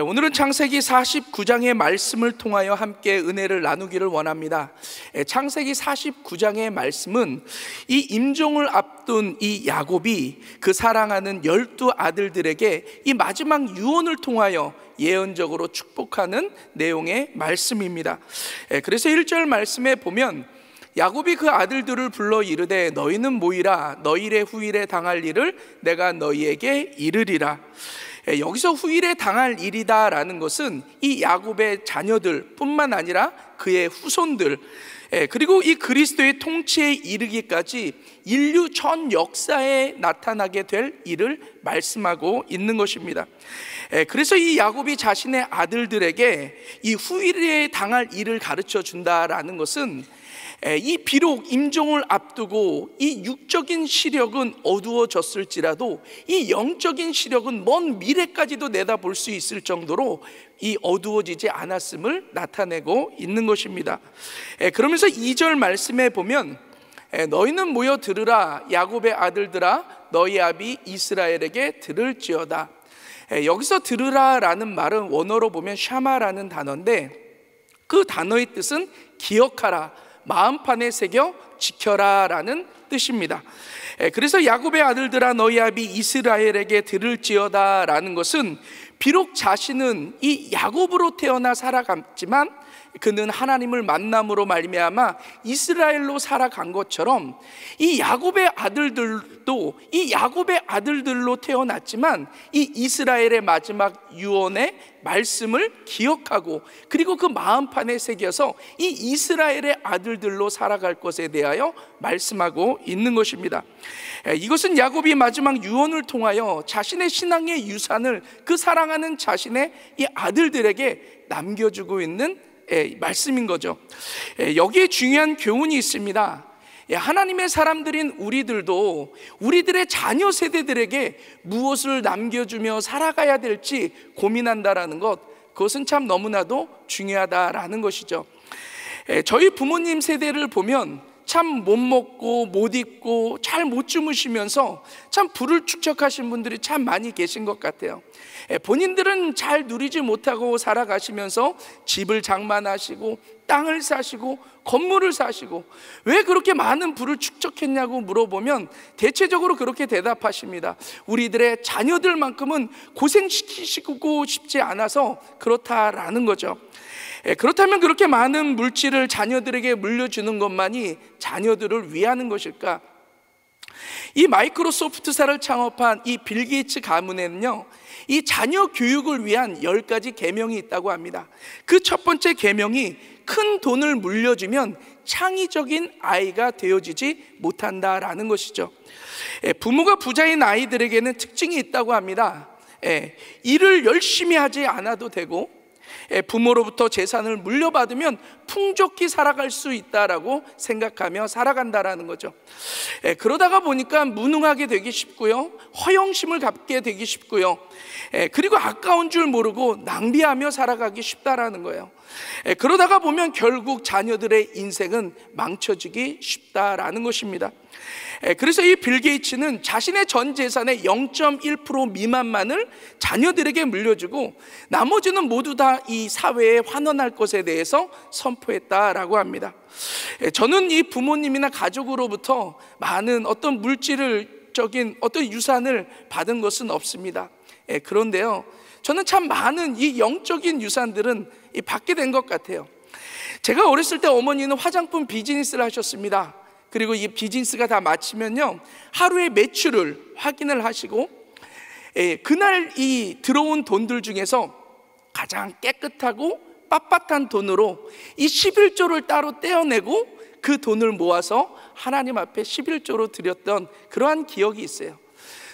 오늘은 창세기 49장의 말씀을 통하여 함께 은혜를 나누기를 원합니다. 창세기 49장의 말씀은 이 임종을 앞둔 이 야곱이 그 사랑하는 12 아들들에게 이 마지막 유언을 통하여 예언적으로 축복하는 내용의 말씀입니다. 그래서 1절 말씀에 보면 야곱이 그 아들들을 불러 이르되 너희는 모이라, 너희의 후일에 당할 일을 내가 너희에게 이르리라. 여기서 후일에 당할 일이다라는 것은 이 야곱의 자녀들 뿐만 아니라 그의 후손들, 그리고 이 그리스도의 통치에 이르기까지 인류 전 역사에 나타나게 될 일을 말씀하고 있는 것입니다. 그래서 이 야곱이 자신의 아들들에게 이 후일에 당할 일을 가르쳐 준다라는 것은 이 비록 임종을 앞두고 이 육적인 시력은 어두워졌을지라도 이 영적인 시력은 먼 미래까지도 내다볼 수 있을 정도로 이 어두워지지 않았음을 나타내고 있는 것입니다. 그러면서 2절 말씀에 보면 너희는 모여 들으라, 야곱의 아들들아 너희 아비 이스라엘에게 들을지어다. 여기서 들으라라는 말은 원어로 보면 샤마라는 단어인데 그 단어의 뜻은 기억하라, 마음판에 새겨 지켜라 라는 뜻입니다. 그래서 야곱의 아들들아 너희 아비 이스라엘에게 들을지어다 라는 것은 비록 자신은 이 야곱으로 태어나 살아갔지만 그는 하나님을 만남으로 말미암아 이스라엘로 살아간 것처럼 이 야곱의 아들들도 이 야곱의 아들들로 태어났지만 이 이스라엘의 마지막 유언의 말씀을 기억하고 그리고 그 마음판에 새겨서 이 이스라엘의 아들들로 살아갈 것에 대하여 말씀하고 있는 것입니다. 이것은 야곱이 마지막 유언을 통하여 자신의 신앙의 유산을 그 사랑하는 자신의 이 아들들에게 남겨주고 있는 말씀인 거죠. 여기에 중요한 교훈이 있습니다. 하나님의 사람들인 우리들도 우리들의 자녀 세대들에게 무엇을 남겨주며 살아가야 될지 고민한다라는 것, 그것은 참 너무나도 중요하다라는 것이죠. 저희 부모님 세대를 보면 참 못 먹고 못 입고 잘 못 주무시면서 참 부를 축적하신 분들이 참 많이 계신 것 같아요. 본인들은 잘 누리지 못하고 살아가시면서 집을 장만하시고 땅을 사시고 건물을 사시고 왜 그렇게 많은 부를 축적했냐고 물어보면 대체적으로 그렇게 대답하십니다. 우리들의 자녀들만큼은 고생시키고 싶지 않아서 그렇다라는 거죠. 그렇다면 그렇게 많은 물질을 자녀들에게 물려주는 것만이 자녀들을 위하는 것일까? 이 마이크로소프트사를 창업한 이 빌 게이츠 가문에는요, 이 자녀 교육을 위한 10가지 계명이 있다고 합니다. 그 첫 번째 계명이 큰 돈을 물려주면 창의적인 아이가 되어지지 못한다라는 것이죠. 부모가 부자인 아이들에게는 특징이 있다고 합니다. 일을 열심히 하지 않아도 되고 부모로부터 재산을 물려받으면 풍족히 살아갈 수 있다라고 생각하며 살아간다라는 거죠. 그러다가 보니까 무능하게 되기 쉽고요, 허영심을 갖게 되기 쉽고요, 그리고 아까운 줄 모르고 낭비하며 살아가기 쉽다라는 거예요. 그러다가 보면 결국 자녀들의 인생은 망쳐지기 쉽다라는 것입니다. 그래서 이 빌 게이츠는 자신의 전 재산의 0.1% 미만만을 자녀들에게 물려주고 나머지는 모두 다 이 사회에 환원할 것에 대해서 선포했다라고 합니다. 저는 이 부모님이나 가족으로부터 많은 어떤 물질적인 어떤 유산을 받은 것은 없습니다. 그런데요, 저는 참 많은 이 영적인 유산들은 받게 된 것 같아요. 제가 어렸을 때 어머니는 화장품 비즈니스를 하셨습니다. 그리고 이 비즈니스가 다 마치면요, 하루의 매출을 확인을 하시고 그날 이 들어온 돈들 중에서 가장 깨끗하고 빳빳한 돈으로 이 11조를 따로 떼어내고 그 돈을 모아서 하나님 앞에 11조로 드렸던 그러한 기억이 있어요.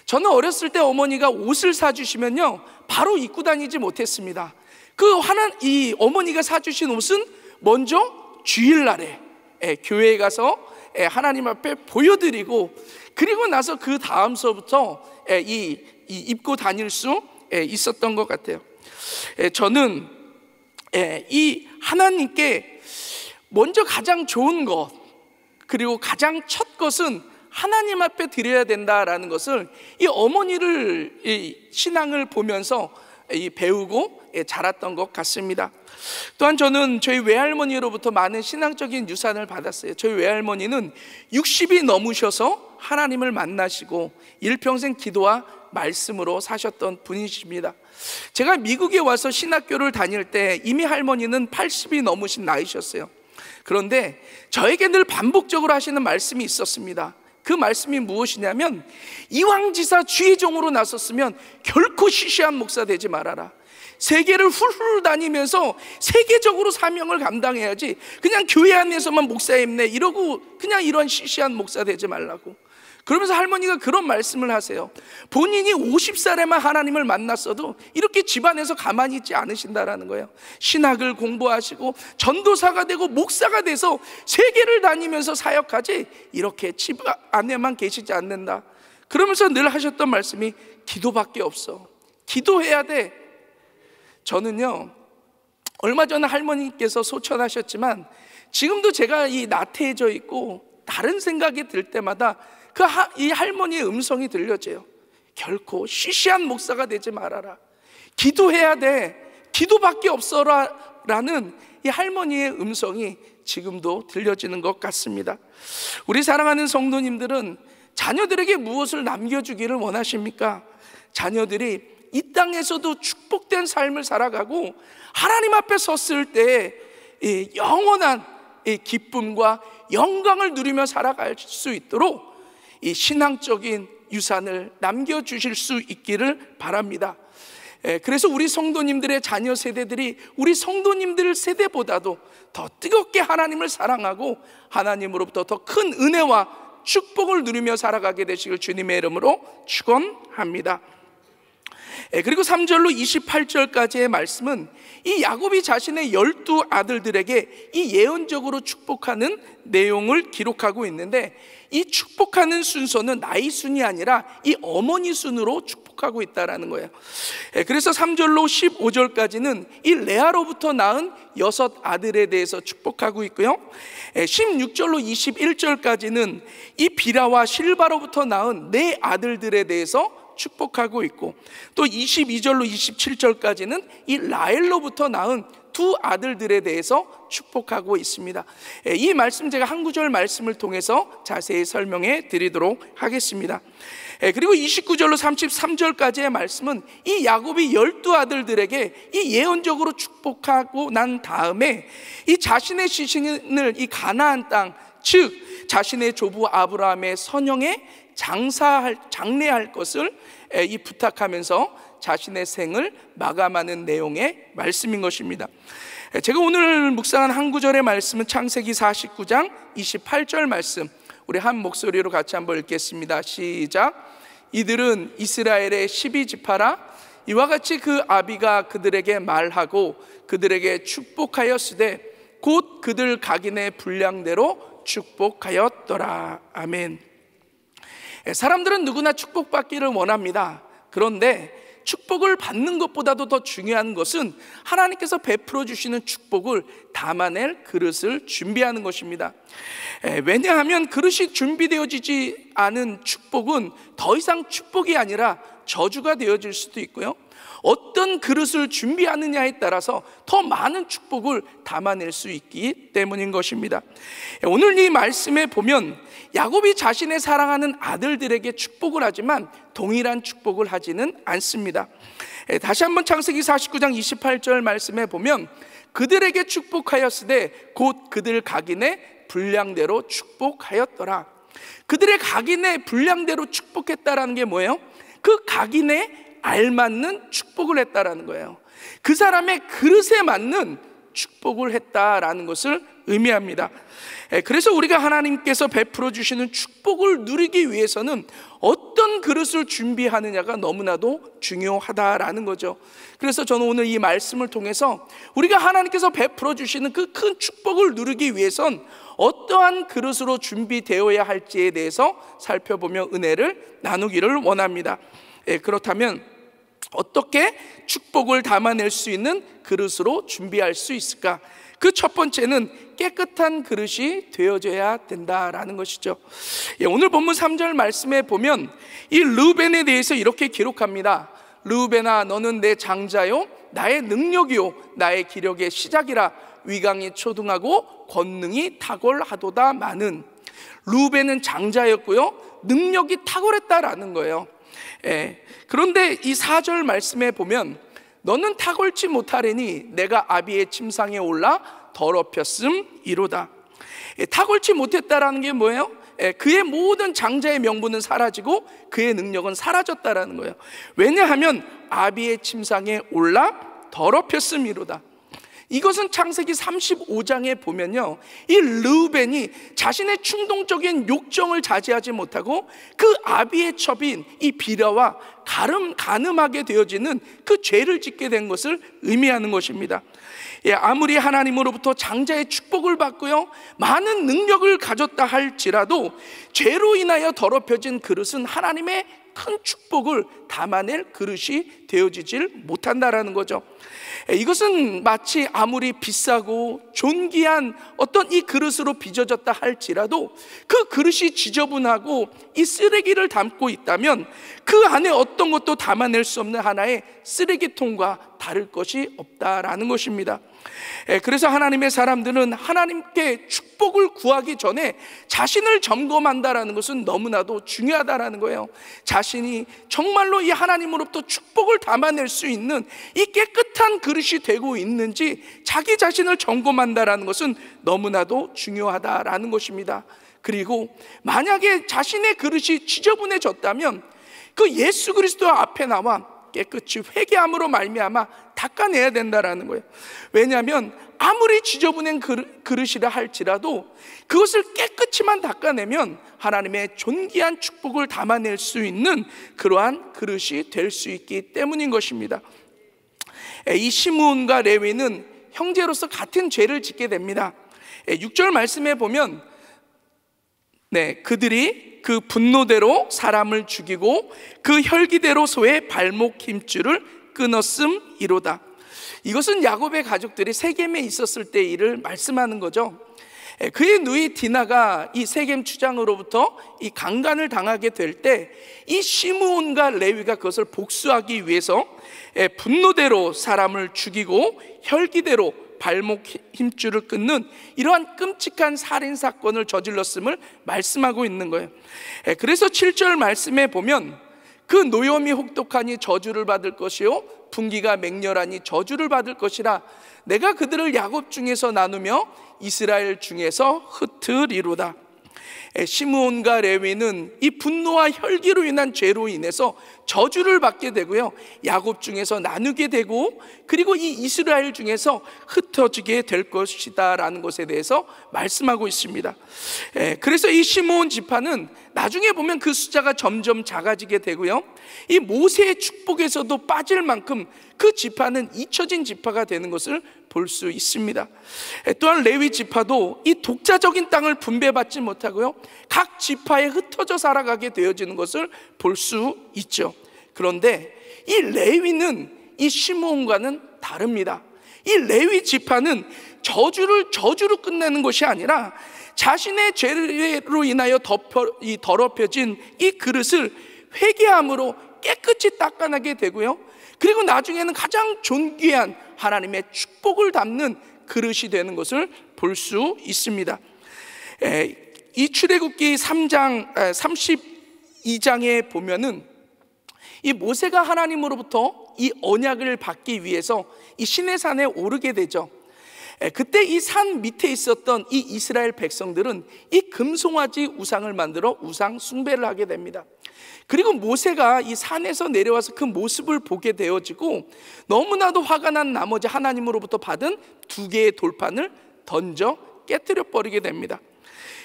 저는 어렸을 때 어머니가 옷을 사주시면요, 바로 입고 다니지 못했습니다. 이 어머니가 사주신 옷은 먼저 주일날에 교회에 가서 하나님 앞에 보여드리고 그리고 나서 그 다음서부터 입고 다닐 수 있었던 것 같아요. 저는 이 하나님께 먼저 가장 좋은 것, 그리고 가장 첫 것은 하나님 앞에 드려야 된다라는 것을 이 어머니를 이 신앙을 보면서 배우고 자랐던 것 같습니다. 또한 저는 저희 외할머니로부터 많은 신앙적인 유산을 받았어요. 저희 외할머니는 60이 넘으셔서 하나님을 만나시고 일평생 기도와 말씀으로 사셨던 분이십니다. 제가 미국에 와서 신학교를 다닐 때 이미 할머니는 80이 넘으신 나이셨어요. 그런데 저에게 늘 반복적으로 하시는 말씀이 있었습니다. 그 말씀이 무엇이냐면, 이왕지사 주의종으로 나섰으면 결코 시시한 목사 되지 말아라. 세계를 훌훌 다니면서 세계적으로 사명을 감당해야지 그냥 교회 안에서만 목사임네 이러고 그냥 이런 시시한 목사 되지 말라고. 그러면서 할머니가 그런 말씀을 하세요. 본인이 50살에만 하나님을 만났어도 이렇게 집안에서 가만히 있지 않으신다라는 거예요. 신학을 공부하시고 전도사가 되고 목사가 돼서 세계를 다니면서 사역하지 이렇게 집 안에만 계시지 않는다. 그러면서 늘 하셨던 말씀이 기도밖에 없어. 기도해야 돼. 저는요, 얼마 전에 할머니께서 소천하셨지만 지금도 제가 이 나태해져 있고 다른 생각이 들 때마다 이 할머니의 음성이 들려져요. 결코 시시한 목사가 되지 말아라. 기도해야 돼. 기도밖에 없어라 라는 이 할머니의 음성이 지금도 들려지는 것 같습니다. 우리 사랑하는 성도님들은 자녀들에게 무엇을 남겨주기를 원하십니까? 자녀들이 이 땅에서도 축복된 삶을 살아가고 하나님 앞에 섰을 때 영원한 기쁨과 영광을 누리며 살아갈 수 있도록 이 신앙적인 유산을 남겨주실 수 있기를 바랍니다. 그래서 우리 성도님들의 자녀 세대들이 우리 성도님들 세대보다도 더 뜨겁게 하나님을 사랑하고 하나님으로부터 더 큰 은혜와 축복을 누리며 살아가게 되시길 주님의 이름으로 축원합니다. 그리고 3절로 28절까지의 말씀은 이 야곱이 자신의 12 아들들에게 이 예언적으로 축복하는 내용을 기록하고 있는데, 이 축복하는 순서는 나이 순이 아니라 이 어머니 순으로 축복하고 있다는 거예요. 그래서 3절로 15절까지는 이 레아로부터 낳은 6 아들에 대해서 축복하고 있고요, 16절로 21절까지는 이 비라와 실바로부터 낳은 4 아들들에 대해서 축복하고 있고, 또 22절로 27절까지는 이 라헬로부터 낳은 2 아들들에 대해서 축복하고 있습니다. 이 말씀 제가 한 구절 말씀을 통해서 자세히 설명해 드리도록 하겠습니다. 그리고 29절로 33절까지의 말씀은 이 야곱이 12 아들들에게 이 예언적으로 축복하고 난 다음에 이 자신의 시신을 이 가나안 땅, 즉 자신의 조부 아브라함의 선영에 장례할 것을 이 부탁하면서 자신의 생을 마감하는 내용의 말씀인 것입니다. 제가 오늘 묵상한 한 구절의 말씀은 창세기 49장 28절 말씀, 우리 한 목소리로 같이 한번 읽겠습니다. 시작. 이들은 이스라엘의 12지파라. 이와 같이 그 아비가 그들에게 말하고 그들에게 축복하였으되 곧 그들 각인의 분량대로 축복하였더라. 아멘. 사람들은 누구나 축복받기를 원합니다. 그런데 축복을 받는 것보다도 더 중요한 것은 하나님께서 베풀어 주시는 축복을 담아낼 그릇을 준비하는 것입니다. 왜냐하면 그릇이 준비되어지지 않은 축복은 더 이상 축복이 아니라 저주가 되어질 수도 있고요, 어떤 그릇을 준비하느냐에 따라서 더 많은 축복을 담아낼 수 있기 때문인 것입니다. 오늘 이 말씀에 보면 야곱이 자신의 사랑하는 아들들에게 축복을 하지만 동일한 축복을 하지는 않습니다. 다시 한번 창세기 49장 28절 말씀에 보면 그들에게 축복하였으되 곧 그들 각인의 분량대로 축복하였더라. 그들의 각인의 분량대로 축복했다라는 게 뭐예요? 그 각인에 알맞는 축복을 했다라는 거예요. 그 사람의 그릇에 맞는 축복을 했다라는 것을 의미합니다. 그래서 우리가 하나님께서 베풀어 주시는 축복을 누리기 위해서는 어떤 그릇을 준비하느냐가 너무나도 중요하다라는 거죠. 그래서 저는 오늘 이 말씀을 통해서 우리가 하나님께서 베풀어 주시는 그 큰 축복을 누리기 위해선 어떠한 그릇으로 준비되어야 할지에 대해서 살펴보며 은혜를 나누기를 원합니다. 그렇다면 어떻게 축복을 담아낼 수 있는 그릇으로 준비할 수 있을까? 그 첫 번째는 깨끗한 그릇이 되어져야 된다라는 것이죠. 오늘 본문 3절 말씀에 보면 이 르우벤에 대해서 이렇게 기록합니다. 르우벤아 너는 내 장자요 나의 능력이요 나의 기력의 시작이라. 위강이 초등하고 권능이 탁월하도다 마는. 르우벤은 장자였고요 능력이 탁월했다라는 거예요. 그런데 이 4절 말씀에 보면 너는 탁월치 못하리니 내가 아비의 침상에 올라 더럽혔음이로다. 탁월치 못했다라는 게 뭐예요? 그의 모든 장자의 명분은 사라지고 그의 능력은 사라졌다라는 거예요. 왜냐하면 아비의 침상에 올라 더럽혔음이로다. 이것은 창세기 35장에 보면요 이 르우벤이 자신의 충동적인 욕정을 자제하지 못하고 그 아비의 첩인 이 비라와 가늠하게 되어지는 그 죄를 짓게 된 것을 의미하는 것입니다. 아무리 하나님으로부터 장자의 축복을 받고요 많은 능력을 가졌다 할지라도 죄로 인하여 더럽혀진 그릇은 하나님의 큰 축복을 담아낼 그릇이 되어지질 못한다라는 거죠. 이것은 마치 아무리 비싸고 존귀한 어떤 이 그릇으로 빚어졌다 할지라도 그 그릇이 지저분하고 이 쓰레기를 담고 있다면 그 안에 어떤 것도 담아낼 수 없는 하나의 쓰레기통과 다를 것이 없다라는 것입니다. 그래서 하나님의 사람들은 하나님께 축복을 구하기 전에 자신을 점검한다라는 것은 너무나도 중요하다라는 거예요. 자신이 정말로 이 하나님으로부터 축복을 담아낼 수 있는 이 깨끗한 그릇이 되고 있는지 자기 자신을 점검한다라는 것은 너무나도 중요하다라는 것입니다. 그리고 만약에 자신의 그릇이 지저분해졌다면 그 예수 그리스도 앞에 나와 깨끗이 회개함으로 말미암아 닦아내야 된다라는 거예요. 왜냐하면 아무리 지저분한 그릇이라 할지라도 그것을 깨끗이만 닦아내면 하나님의 존귀한 축복을 담아낼 수 있는 그러한 그릇이 될 수 있기 때문인 것입니다. 이 시므온과 레위는 형제로서 같은 죄를 짓게 됩니다. 6절 말씀에 보면 그들이 그 분노대로 사람을 죽이고 그 혈기대로 소의 발목 힘줄을 끊었음이로다. 이것은 야곱의 가족들이 세겜에 있었을 때 일을 말씀하는 거죠. 그의 누이 디나가 이 세겜 추장으로부터 이 강간을 당하게 될 때 이 시므온과 레위가 그것을 복수하기 위해서 분노대로 사람을 죽이고 혈기대로 발목 힘줄을 끊는 이러한 끔찍한 살인사건을 저질렀음을 말씀하고 있는 거예요. 그래서 7절 말씀에 보면 그 노염이 혹독하니 저주를 받을 것이요 분기가 맹렬하니 저주를 받을 것이라. 내가 그들을 야곱 중에서 나누며 이스라엘 중에서 흩으리로다. 시므온과 레위는 이 분노와 혈기로 인한 죄로 인해서 저주를 받게 되고요 야곱 중에서 나누게 되고 그리고 이 이스라엘 중에서 흩어지게 될 것이다 라는 것에 대해서 말씀하고 있습니다. 그래서 이 시므온 지파는 나중에 보면 그 숫자가 점점 작아지게 되고요 이 모세의 축복에서도 빠질 만큼 그 지파는 잊혀진 지파가 되는 것을 볼 수 있습니다. 또한 레위 지파도 이 독자적인 땅을 분배받지 못하고요 각 지파에 흩어져 살아가게 되어지는 것을 볼 수 있죠. 그런데 이 레위는 이 시므온과는 다릅니다. 이 레위 지파는 저주로 끝내는 것이 아니라 자신의 죄로 인하여 더럽혀진 이 그릇을 회개함으로 깨끗이 닦아내게 되고요 그리고 나중에는 가장 존귀한 하나님의 축복을 담는 그릇이 되는 것을 볼 수 있습니다. 이 출애굽기 3장 32장에 보면은 이 모세가 하나님으로부터 이 언약을 받기 위해서 이 시내산에 오르게 되죠. 그때 이 산 밑에 있었던 이 이스라엘 백성들은 이 금송아지 우상을 만들어 우상 숭배를 하게 됩니다. 그리고 모세가 이 산에서 내려와서 그 모습을 보게 되어지고 너무나도 화가 난 나머지 하나님으로부터 받은 2개의 돌판을 던져 깨뜨려 버리게 됩니다.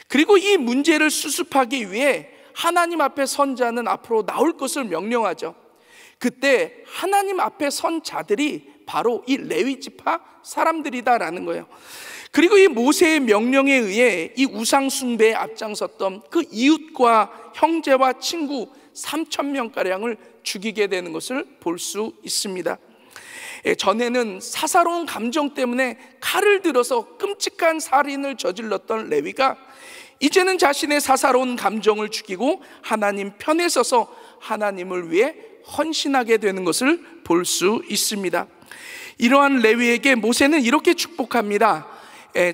그리고 이 문제를 수습하기 위해 하나님 앞에 선 자는 앞으로 나올 것을 명령하죠. 그때 하나님 앞에 선 자들이 바로 이 레위 지파 사람들이다라는 거예요. 그리고 이 모세의 명령에 의해 이 우상 숭배에 앞장섰던 그 이웃과 형제와 친구 3,000명가량을 죽이게 되는 것을 볼 수 있습니다. 전에는 사사로운 감정 때문에 칼을 들어서 끔찍한 살인을 저질렀던 레위가 이제는 자신의 사사로운 감정을 죽이고 하나님 편에 서서 하나님을 위해 헌신하게 되는 것을 볼 수 있습니다. 이러한 레위에게 모세는 이렇게 축복합니다.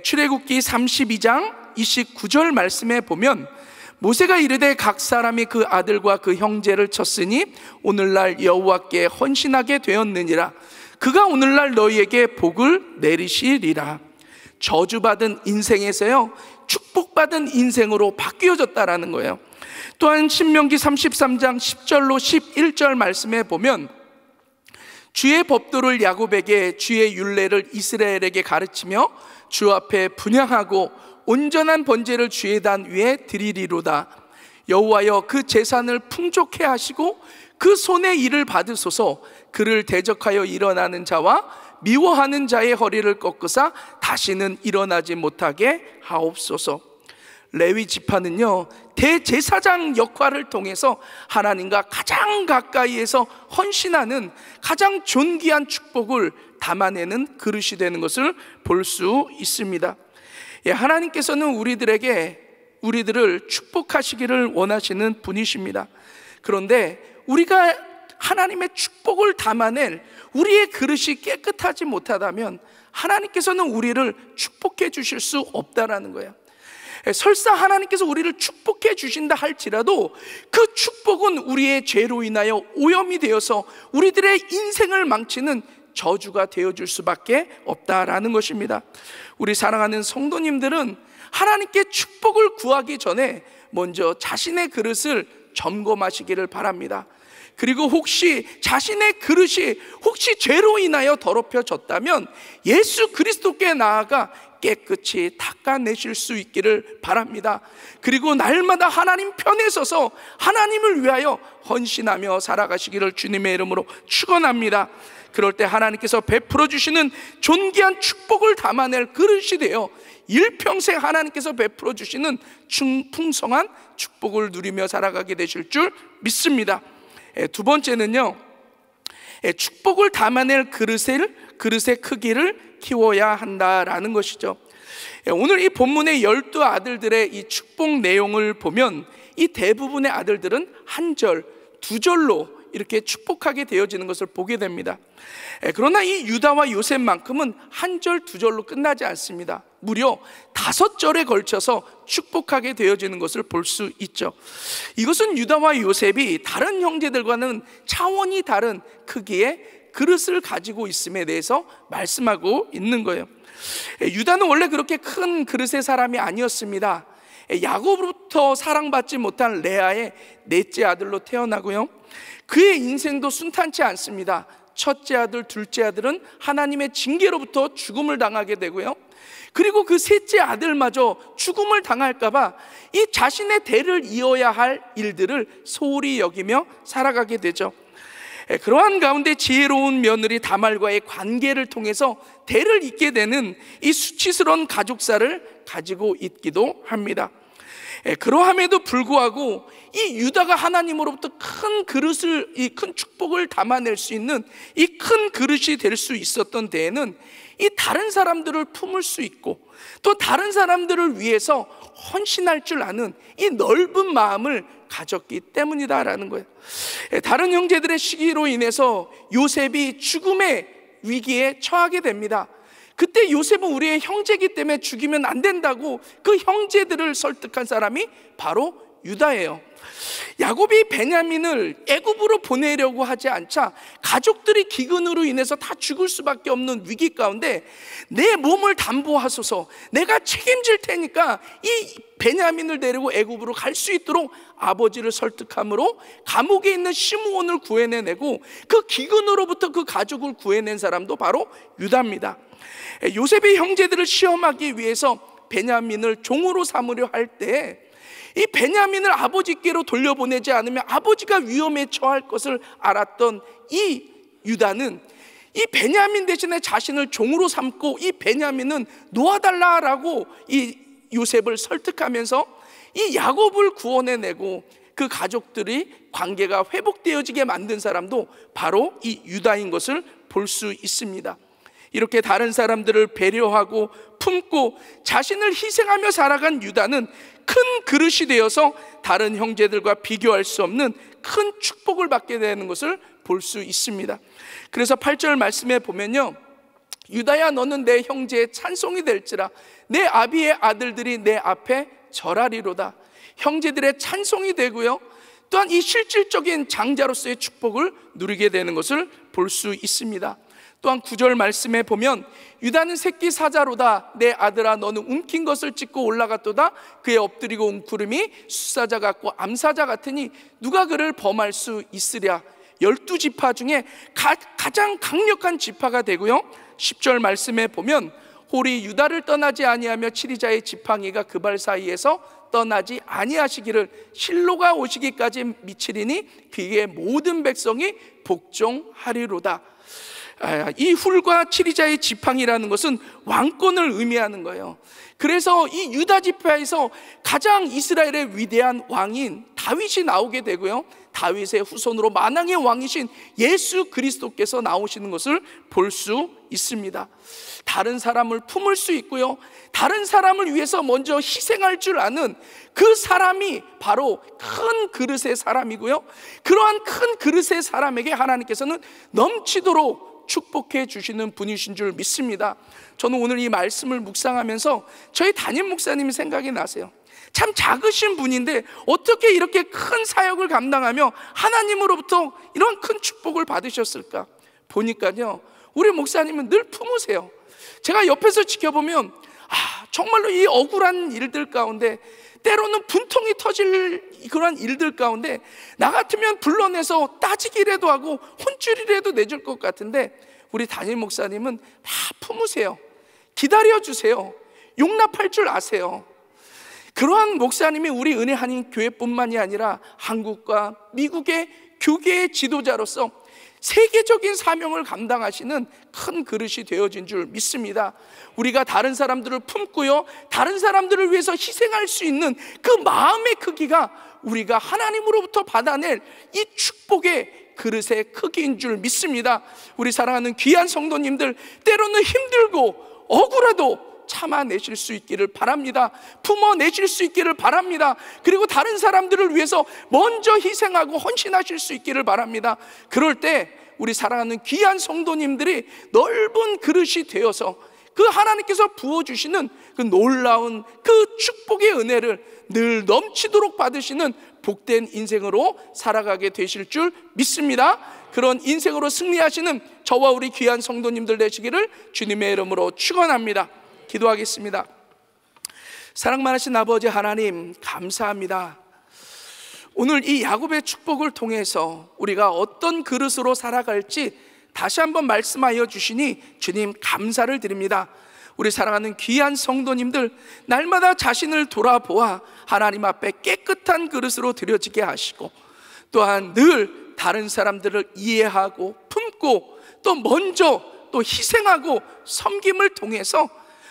출애굽기 32장 29절 말씀에 보면 모세가 이르되 각 사람이 그 아들과 그 형제를 쳤으니 오늘날 여호와께 헌신하게 되었느니라. 그가 오늘날 너희에게 복을 내리시리라. 저주받은 인생에서요 축복받은 인생으로 바뀌어졌다라는 거예요. 또한 신명기 33장 10절로 11절 말씀에 보면 주의 법도를 야곱에게 주의 율례를 이스라엘에게 가르치며 주 앞에 분향하고 온전한 번제를 주의 단 위에 드리리로다. 여호와여 그 제산을 풍족해 하시고 그 손의 일을 받으소서. 그를 대적하여 일어나는 자와 미워하는 자의 허리를 꺾으사 다시는 일어나지 못하게 하옵소서. 레위 지파는요 대제사장 역할을 통해서 하나님과 가장 가까이에서 헌신하는 가장 존귀한 축복을 담아내는 그릇이 되는 것을 볼 수 있습니다. 하나님께서는 우리들을 축복하시기를 원하시는 분이십니다. 그런데 우리가 하나님의 축복을 담아낼 우리의 그릇이 깨끗하지 못하다면 하나님께서는 우리를 축복해 주실 수 없다라는 거예요. 설사 하나님께서 우리를 축복해 주신다 할지라도 그 축복은 우리의 죄로 인하여 오염이 되어서 우리들의 인생을 망치는 저주가 되어줄 수밖에 없다라는 것입니다. 우리 사랑하는 성도님들은 하나님께 축복을 구하기 전에 먼저 자신의 그릇을 점검하시기를 바랍니다. 그리고 혹시 자신의 그릇이 혹시 죄로 인하여 더럽혀졌다면 예수 그리스도께 나아가 깨끗이 닦아내실 수 있기를 바랍니다. 그리고 날마다 하나님 편에 서서 하나님을 위하여 헌신하며 살아가시기를 주님의 이름으로 축원합니다. 그럴 때 하나님께서 베풀어 주시는 존귀한 축복을 담아낼 그릇이 되어 일평생 하나님께서 베풀어 주시는 풍성한 축복을 누리며 살아가게 되실 줄 믿습니다. 두 번째는요, 축복을 담아낼 그릇의 크기를 키워야 한다라는 것이죠. 오늘 이 본문의 12 아들들의 이 축복 내용을 보면 이 대부분의 아들들은 한 절, 두 절로 이렇게 축복하게 되어지는 것을 보게 됩니다. 그러나 이 유다와 요셉만큼은 한 절, 두 절로 끝나지 않습니다. 무려 5절에 걸쳐서 축복하게 되어지는 것을 볼 수 있죠. 이것은 유다와 요셉이 다른 형제들과는 차원이 다른 크기의 그릇을 가지고 있음에 대해서 말씀하고 있는 거예요. 유다는 원래 그렇게 큰 그릇의 사람이 아니었습니다. 야곱으로부터 사랑받지 못한 레아의 넷째 아들로 태어나고요, 그의 인생도 순탄치 않습니다. 첫째 아들, 둘째 아들은 하나님의 징계로부터 죽음을 당하게 되고요, 그리고 그 셋째 아들마저 죽음을 당할까봐 이 자신의 대를 이어야 할 일들을 소홀히 여기며 살아가게 되죠. 그러한 가운데 지혜로운 며느리 다말과의 관계를 통해서 대를 잇게 되는 이 수치스러운 가족사를 가지고 있기도 합니다. 그러함에도 불구하고 이 유다가 하나님으로부터 큰 그릇을, 이 큰 축복을 담아낼 수 있는 이 큰 그릇이 될 수 있었던 데에는 이 다른 사람들을 품을 수 있고 또 다른 사람들을 위해서 헌신할 줄 아는 이 넓은 마음을 가졌기 때문이다라는 거예요. 다른 형제들의 시기로 인해서 요셉이 죽음의 위기에 처하게 됩니다. 그때 요셉은 우리의 형제이기 때문에 죽이면 안 된다고 그 형제들을 설득한 사람이 바로 유다예요. 야곱이 베냐민을 애굽으로 보내려고 하지 않자 가족들이 기근으로 인해서 다 죽을 수밖에 없는 위기 가운데 내 몸을 담보하소서, 내가 책임질 테니까 이 베냐민을 데리고 애굽으로 갈 수 있도록 아버지를 설득함으로 감옥에 있는 시므온을 구해내고 그 기근으로부터 그 가족을 구해낸 사람도 바로 유다입니다. 요셉의 형제들을 시험하기 위해서 베냐민을 종으로 삼으려 할 때 이 베냐민을 아버지께로 돌려보내지 않으면 아버지가 위험에 처할 것을 알았던 이 유다는 이 베냐민 대신에 자신을 종으로 삼고 이 베냐민은 놓아달라라고 이 요셉을 설득하면서 이 야곱을 구원해내고 그 가족들이 관계가 회복되어지게 만든 사람도 바로 이 유다인 것을 볼 수 있습니다. 이렇게 다른 사람들을 배려하고 품고 자신을 희생하며 살아간 유다는 큰 그릇이 되어서 다른 형제들과 비교할 수 없는 큰 축복을 받게 되는 것을 볼 수 있습니다. 그래서 8절 말씀에 보면요, 유다야 너는 내 형제의 찬송이 될지라 내 아비의 아들들이 내 앞에 절하리로다. 형제들의 찬송이 되고요, 또한 이 실질적인 장자로서의 축복을 누리게 되는 것을 볼 수 있습니다. 또한 9절 말씀에 보면 유다는 새끼 사자로다. 내 아들아 너는 움킨 것을 찢고 올라갔도다. 그의 엎드리고 온 구름이 수사자 같고 암사자 같으니 누가 그를 범할 수 있으랴. 12지파 중에 가장 강력한 지파가 되고요, 10절 말씀에 보면 홀이 유다를 떠나지 아니하며 치리자의 지팡이가 그 발 사이에서 떠나지 아니하시기를 실로가 오시기까지 미치리니 그의 모든 백성이 복종하리로다. 이 훌과 치리자의 지팡이라는 것은 왕권을 의미하는 거예요. 그래서 이 유다 지파에서 가장 이스라엘의 위대한 왕인 다윗이 나오게 되고요, 다윗의 후손으로 만왕의 왕이신 예수 그리스도께서 나오시는 것을 볼 수 있습니다. 다른 사람을 품을 수 있고요, 다른 사람을 위해서 먼저 희생할 줄 아는 그 사람이 바로 큰 그릇의 사람이고요, 그러한 큰 그릇의 사람에게 하나님께서는 넘치도록 축복해 주시는 분이신 줄 믿습니다. 저는 오늘 이 말씀을 묵상하면서 저희 담임 목사님이 생각이 나세요. 참 작으신 분인데 어떻게 이렇게 큰 사역을 감당하며 하나님으로부터 이런 큰 축복을 받으셨을까? 보니까요, 우리 목사님은 늘 품으세요. 제가 옆에서 지켜보면 정말로 이 억울한 일들 가운데, 때로는 분통이 터질 그런 일들 가운데 나 같으면 불러내서 따지기라도 하고 혼쭐이라도 내줄 것 같은데 우리 담임 목사님은 다 품으세요. 기다려주세요. 용납할 줄 아세요. 그러한 목사님이 우리 은혜 한인 교회뿐만이 아니라 한국과 미국의 교계의 지도자로서 세계적인 사명을 감당하시는 큰 그릇이 되어진 줄 믿습니다. 우리가 다른 사람들을 품고요, 다른 사람들을 위해서 희생할 수 있는 그 마음의 크기가 우리가 하나님으로부터 받아낼 이 축복의 그릇의 크기인 줄 믿습니다. 우리 사랑하는 귀한 성도님들, 때로는 힘들고 억울해도 참아내실 수 있기를 바랍니다. 품어내실 수 있기를 바랍니다. 그리고 다른 사람들을 위해서 먼저 희생하고 헌신하실 수 있기를 바랍니다. 그럴 때 우리 사랑하는 귀한 성도님들이 넓은 그릇이 되어서 그 하나님께서 부어주시는 그 놀라운 그 축복의 은혜를 늘 넘치도록 받으시는 복된 인생으로 살아가게 되실 줄 믿습니다. 그런 인생으로 승리하시는 저와 우리 귀한 성도님들 되시기를 주님의 이름으로 축원합니다. 기도하겠습니다. 사랑 많으신 아버지 하나님, 감사합니다. 오늘 이 야곱의 축복을 통해서 우리가 어떤 그릇으로 살아갈지 다시 한번 말씀하여 주시니 주님 감사를 드립니다. 우리 사랑하는 귀한 성도님들, 날마다 자신을 돌아보아 하나님 앞에 깨끗한 그릇으로 드려지게 하시고, 또한 늘 다른 사람들을 이해하고 품고 또 먼저 또 희생하고 섬김을 통해서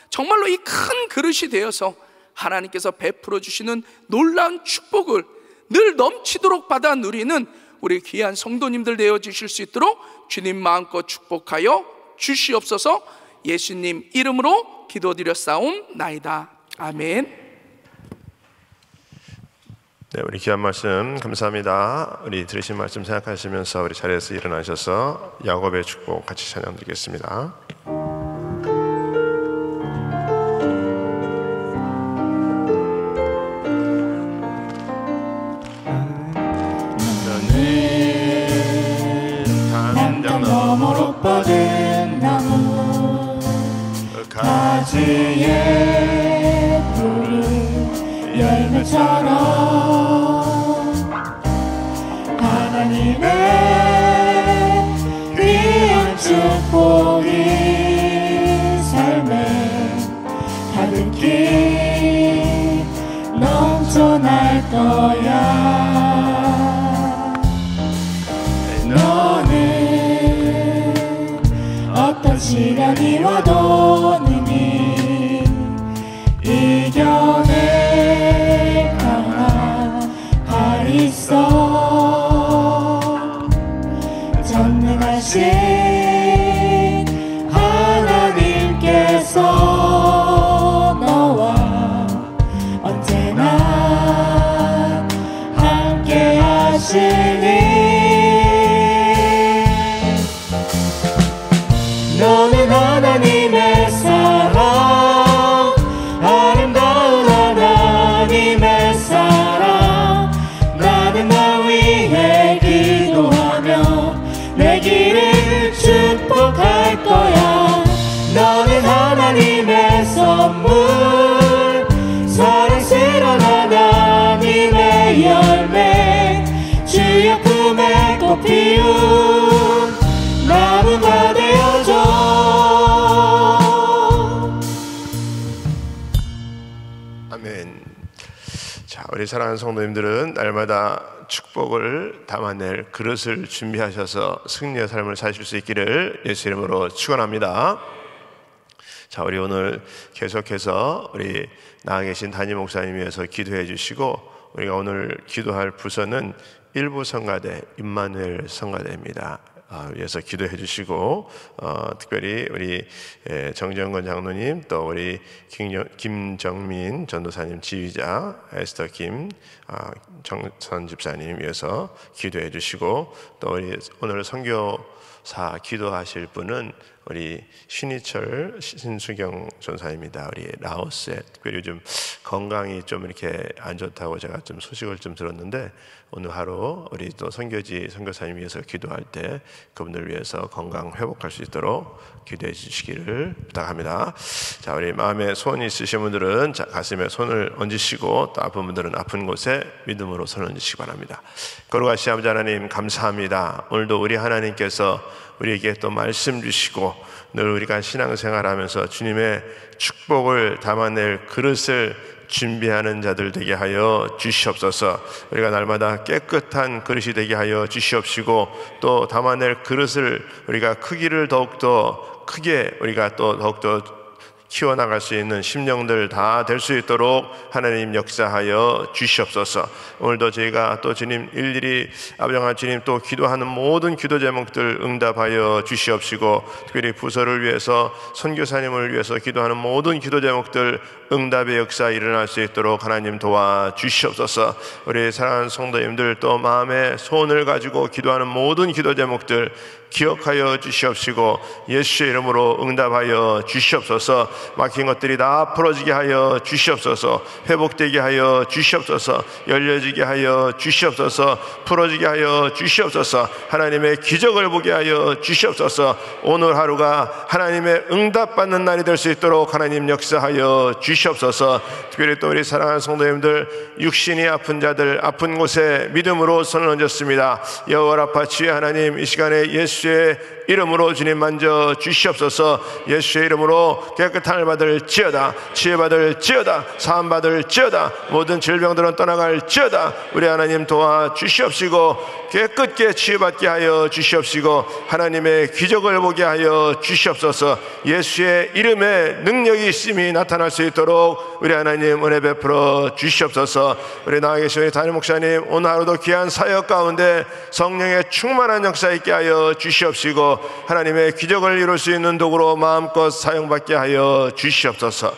정말로 이 큰 그릇이 되어서 하나님께서 베풀어 주시는 놀라운 축복을 늘 넘치도록 받아 누리는 우리 귀한 성도님들 되어 주실 수 있도록 주님 마음껏 축복하여 주시옵소서. 예수님 이름으로 기도드렸사옵나이다. 아멘. 네, 우리 귀한 말씀 감사합니다. 우리 들으신 말씀 생각하시면서 우리 자리에서 일어나셔서 야곱의 축복 같이 찬양드리겠습니다. 너머로 뻗은 나무 가지에 푸른 열매처럼 하나님의 귀한 축복이 삶에 가득히 넘쳐날 거야. 어떤 시련이 와도 능히 이겨낼 강한 발 있어. 전능하신 하나님께서 너와 언제나 함께 하시니 하나님의 사랑, 아름다운 하나님의 사랑. 나는 나 위해 기도하며 내 길을 축복할 거야. 너는 하나님의 선물, 사랑스러운 하나님의 열매, 주의 품에 꽃 피운 나무가 되어줘. 아멘. 자, 우리 사랑하는 성도님들은 날마다 축복을 담아낼 그릇을 준비하셔서 승리의 삶을 사실 수 있기를 예수 이름으로 축원합니다. 자, 우리 오늘 계속해서 우리 나와 계신 담임 목사님 위해서 기도해 주시고, 우리가 오늘 기도할 부서는 일부 성가대 임마누엘 성가대입니다. 위해서 기도해 주시고, 특별히 우리 정정건 장로님, 또 우리 김정민 전도사님 지휘자, 에스더 정선 집사님 위해서 기도해 주시고, 또 우리 오늘 선교사 기도하실 분은 우리 신희철 신수경 전사입니다. 우리 라오스에 특별히 요즘 건강이 좀 이렇게 안 좋다고 제가 좀 소식을 좀 들었는데, 오늘 하루 우리 또 선교지 선교사님 위해서 기도할 때 그분들 위해서 건강 회복할 수 있도록 기도해 주시기를 부탁합니다. 자, 우리 마음에 소원이 있으신 분들은 가슴에 손을 얹으시고, 또 아픈 분들은 아픈 곳에 믿음으로 손을 얹으시기 바랍니다. 거룩하신 아버지 하나님, 감사합니다. 오늘도 우리 하나님께서 우리에게 또 말씀 주시고, 늘 우리가 신앙생활하면서 주님의 축복을 담아낼 그릇을 준비하는 자들 되게 하여 주시옵소서. 우리가 날마다 깨끗한 그릇이 되게 하여 주시옵시고, 또 담아낼 그릇을 우리가 크기를 더욱더 크게 우리가 또 더욱더 키워나갈 수 있는 심령들 다 될 수 있도록 하나님 역사하여 주시옵소서. 오늘도 저희가 또 주님 일일이 아버지 주님 또 기도하는 모든 기도 제목들 응답하여 주시옵시고, 특별히 부서를 위해서 선교사님을 위해서 기도하는 모든 기도 제목들 응답의 역사 일어날 수 있도록 하나님 도와주시옵소서. 우리 사랑하는 성도님들 또 마음에 소원을 가지고 기도하는 모든 기도 제목들 기억하여 주시옵시고, 예수의 이름으로 응답하여 주시옵소서. 막힌 것들이 다 풀어지게 하여 주시옵소서. 회복되게 하여 주시옵소서. 열려지게 하여 주시옵소서. 풀어지게 하여 주시옵소서. 하나님의 기적을 보게 하여 주시옵소서. 오늘 하루가 하나님의 응답받는 날이 될 수 있도록 하나님 역사하여 주시옵소서. 특별히 또 우리 사랑하는 성도님들, 육신이 아픈 자들, 아픈 곳에 믿음으로 손을 얹었습니다. 여호와 라파 주의 하나님, 이 시간에 예수의 이름으로 주님 만져 주시옵소서. 예수의 이름으로 깨끗한 을 받을지어다, 치유받을지어다, 사함받을지어다, 모든 질병들은 떠나갈지어다. 우리 하나님 도와주시옵시고, 깨끗게 치유받게 하여 주시옵시고, 하나님의 기적을 보게 하여 주시옵소서. 예수의 이름에 능력이 있음이 나타날 수 있도록 우리 하나님 은혜 베풀어 주시옵소서. 우리 나와 계신 우리 담임 목사님, 오늘 하루도 귀한 사역 가운데 성령의 충만한 역사 있게 하여 주시옵시고, 하나님의 기적을 이룰 수 있는 도구로 마음껏 사용받게 하여 주시옵소서.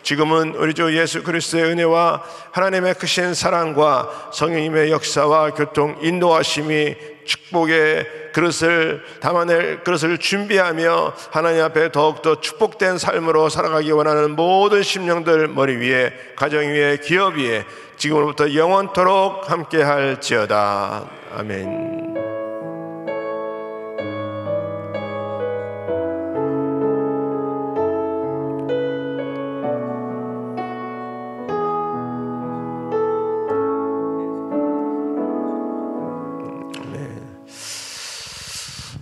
지금은 우리 주 예수 그리스도의 은혜와 하나님의 크신 사랑과 성령님의 역사와 교통 인도하심이 축복의 그릇을 담아낼 그릇을 준비하며 하나님 앞에 더욱더 축복된 삶으로 살아가기 원하는 모든 심령들 머리 위에, 가정 위에, 기업 위에 지금으로부터 영원토록 함께 할지어다. 아멘.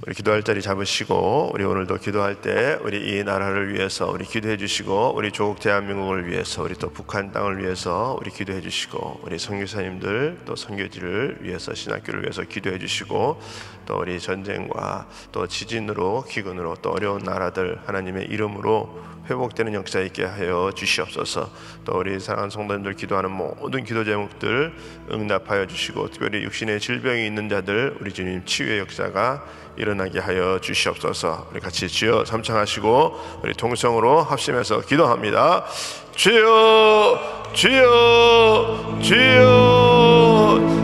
우리 기도할 자리 잡으시고, 우리 오늘도 기도할 때 우리 이 나라를 위해서 우리 기도해 주시고, 우리 조국 대한민국을 위해서, 우리 또 북한 땅을 위해서 우리 기도해 주시고, 우리 선교사님들 또 선교지를 위해서, 신학교를 위해서 기도해 주시고, 또 우리 전쟁과 또 지진으로, 기근으로 또 어려운 나라들 하나님의 이름으로 회복되는 역사 있게 하여 주시옵소서. 또 우리 사랑하는 성도님들 기도하는 모든 기도 제목들 응답하여 주시고, 특별히 육신의 질병이 있는 자들 우리 주님 치유의 역사가 일어나게 하여 주시옵소서. 우리 같이 주여 삼창하시고 우리 동성으로 합심해서 기도합니다. 주여, 주여, 주여.